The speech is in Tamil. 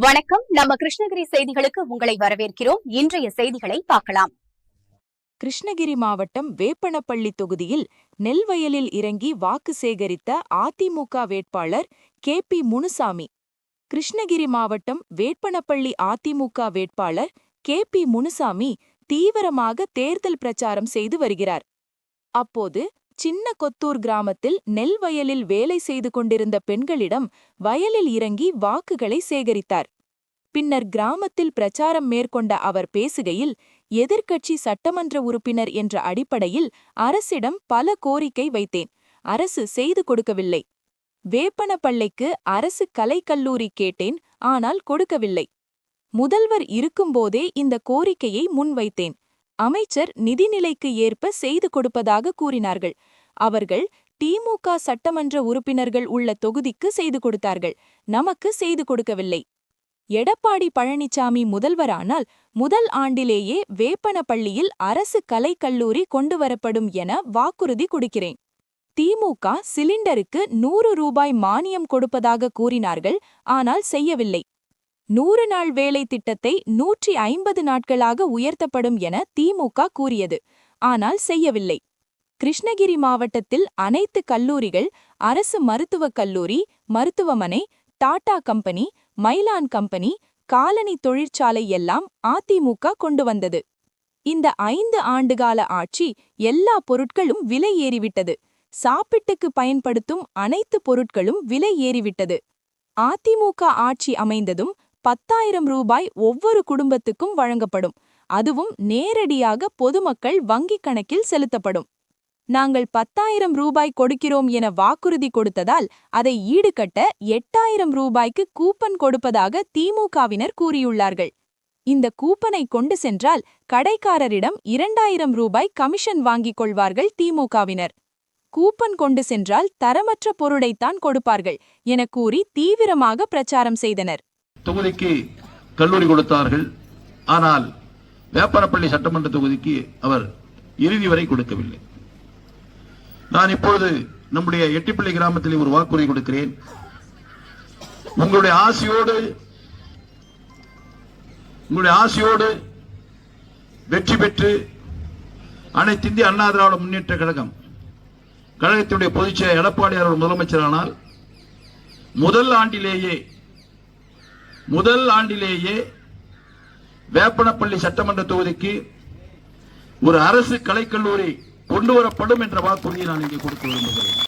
வணக்கம். நம்ம கிருஷ்ணகிரி செய்திகளுக்கு உங்களை வரவேற்கிறோம். இன்றைய செய்திகளை பார்க்கலாம். கிருஷ்ணகிரி மாவட்டம் வேப்பனப்பள்ளி தொகுதியில் நெல் வயலில் இறங்கி வாக்கு சேகரித்த அதிமுக வேட்பாளர் KP முனுசாமி. கிருஷ்ணகிரி மாவட்டம் வேப்பனப்பள்ளி அதிமுக வேட்பாளர் KP முனுசாமி தீவிரமாக தேர்தல் பிரச்சாரம் செய்து வருகிறார். அப்போது சின்ன கொத்தூர் கிராமத்தில் நெல் வயலில் வேலை செய்து கொண்டிருந்த பெண்களிடம் வயலில் இறங்கி வாக்குகளை சேகரித்தார். பின்னர் கிராமத்தில் பிரச்சாரம் மேற்கொண்ட அவர் பேசுகையில், எதிர்க்கட்சி சட்டமன்ற உறுப்பினர் என்ற அடிப்படையில் அரசிடம் பல கோரிக்கை வைத்தேன். அரசு செய்து கொடுக்கவில்லை. வேப்பனப்பள்ளிக்கு அரசு கலைக்கல்லூரி கேட்டேன், ஆனால் கொடுக்கவில்லை. முதல்வர் இருக்கும்போதே இந்த கோரிக்கையை முன்வைத்தேன். அமைச்சர் நிதிநிலைக்கு ஏற்ப செய்து கொடுப்பதாக கூறினார்கள். அவர்கள் திமுக சட்டமன்ற உறுப்பினர்கள் உள்ள தொகுதிக்கு செய்து கொடுத்தார்கள், நமக்கு செய்து கொடுக்கவில்லை. எடப்பாடி பழனிசாமி முதல்வரானால் முதல் ஆண்டிலேயே வேப்பனப்பள்ளியில் அரசு கலைக்கல்லூரி கொண்டுவரப்படும் என வாக்குறுதி கொடுக்கிறேன். திமுக சிலிண்டருக்கு 100 ரூபாய் மானியம் கொடுப்பதாக கூறினார்கள், ஆனால் செய்யவில்லை. 100 நாள் வேலை திட்டத்தை 150 நாட்களாக உயர்த்தப்படும் என திமுக கூறியது, ஆனால் செய்யவில்லை. கிருஷ்ணகிரி மாவட்டத்தில் அனைத்து கல்லூரிகள், அரசு மருத்துவக் கல்லூரி, மருத்துவமனை, Tata company, my lord company, colony தொழிற்சாலை எல்லாம் அதிமுக கொண்டு வந்தது. இந்த 5 ஆண்டுகால ஆட்சி எல்லா பொருட்களும் விலை ஏறிவிட்டது. சாப்பிட்டுக்கு பயன்படுத்தும் அனைத்து பொருட்களும் விலை ஏறிவிட்டது. அதிமுக ஆட்சி அமைந்ததும் 10,000 ரூபாய் ஒவ்வொரு குடும்பத்துக்கும் வழங்கப்படும். அதுவும் நேரடியாக பொதுமக்கள் வங்கிக் கணக்கில் செலுத்தப்படும். நாங்கள் 10,000 ரூபாய் கொடுக்கிறோம் என வாக்குறுதி கொடுத்ததால் அதை ஈடுகட்ட 8,000 ரூபாய்க்கு கூப்பன் கொடுப்பதாக திமுகவினர் கூறியுள்ளார்கள். இந்த கூப்பனை கொண்டு சென்றால் கடைக்காரரிடம் 2,000 ரூபாய் கமிஷன் வாங்கிக் கொள்வார்கள் திமுகவினர். கூப்பன் கொண்டு சென்றால் தரமற்ற பொருளைத்தான் கொடுப்பார்கள் என கூறி தீவிரமாக பிரச்சாரம் செய்தனர். தொகுதிக்கு கல்லூரி கொடுத்தார்கள், ஆனால் வேப்பனப்பள்ளி சட்டமன்ற தொகுதிக்கு அவர் இறுதி வரை கொடுக்கவில்லை. நான் இப்பொழுது நம்முடைய எட்டிப்பள்ளி கிராமத்தில் ஒரு வாக்குறுதி கொடுக்கிறேன். உங்களுடைய ஆசையோடு வெற்றி பெற்று அனைத்து இந்திய அண்ணா திராவிட முன்னேற்ற கழகத்தினுடைய பொதுச்செயலர் எடப்பாடி அவர்கள் முதலமைச்சரானால் முதல் ஆண்டிலேயே வேப்பனப்பள்ளி சட்டமன்ற தொகுதிக்கு ஒரு அரசு கலைக்கல்லூரி கொண்டு வரப்படும் என்ற வாக்குறுதியை நான் இங்கே கொடுக்க விரும்புகிறேன்.